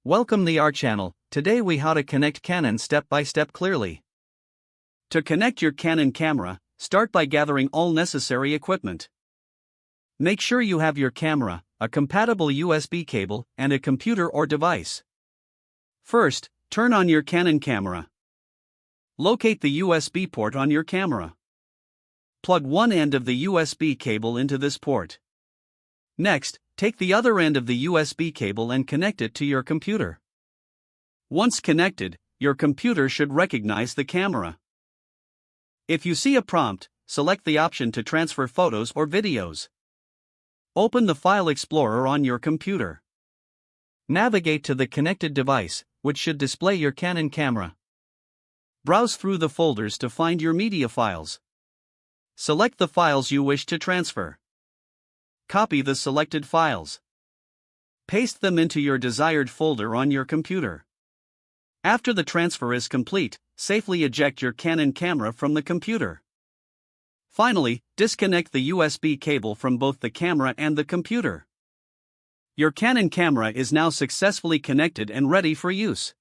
Welcome to our channel. Today we how to connect Canon step by step clearly. To connect your Canon camera, start by gathering all necessary equipment. Make sure you have your camera, a compatible USB cable, and a computer or device. First, turn on your Canon camera. Locate the USB port on your camera. Plug one end of the USB cable into this port. Next, take the other end of the USB cable and connect it to your computer. Once connected, your computer should recognize the camera. If you see a prompt, select the option to transfer photos or videos. Open the File Explorer on your computer. Navigate to the connected device, which should display your Canon camera. Browse through the folders to find your media files. Select the files you wish to transfer. Copy the selected files. Paste them into your desired folder on your computer. After the transfer is complete, safely eject your Canon camera from the computer. Finally, disconnect the USB cable from both the camera and the computer. Your Canon camera is now successfully connected and ready for use.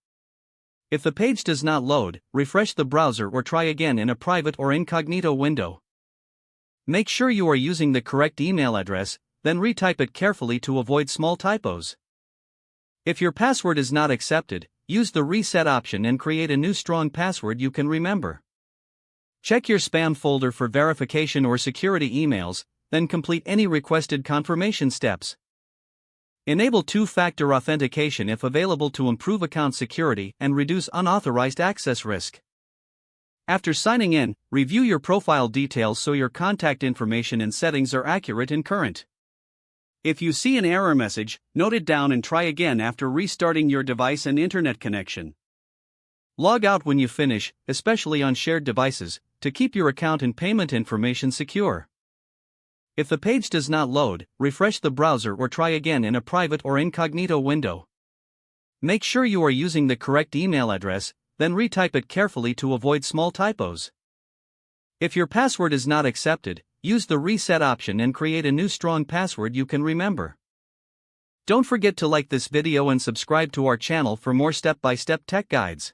If the page does not load, refresh the browser or try again in a private or incognito window. Make sure you are using the correct email address, then retype it carefully to avoid small typos. If your password is not accepted, use the reset option and create a new strong password you can remember. Check your spam folder for verification or security emails, then complete any requested confirmation steps. Enable two-factor authentication if available to improve account security and reduce unauthorized access risk. After signing in, review your profile details so your contact information and settings are accurate and current. If you see an error message, note it down and try again after restarting your device and internet connection. Log out when you finish, especially on shared devices, to keep your account and payment information secure. If the page does not load, refresh the browser or try again in a private or incognito window. Make sure you are using the correct email address, then retype it carefully to avoid small typos. If your password is not accepted, use the reset option and create a new strong password you can remember. Don't forget to like this video and subscribe to our channel for more step-by-step tech guides.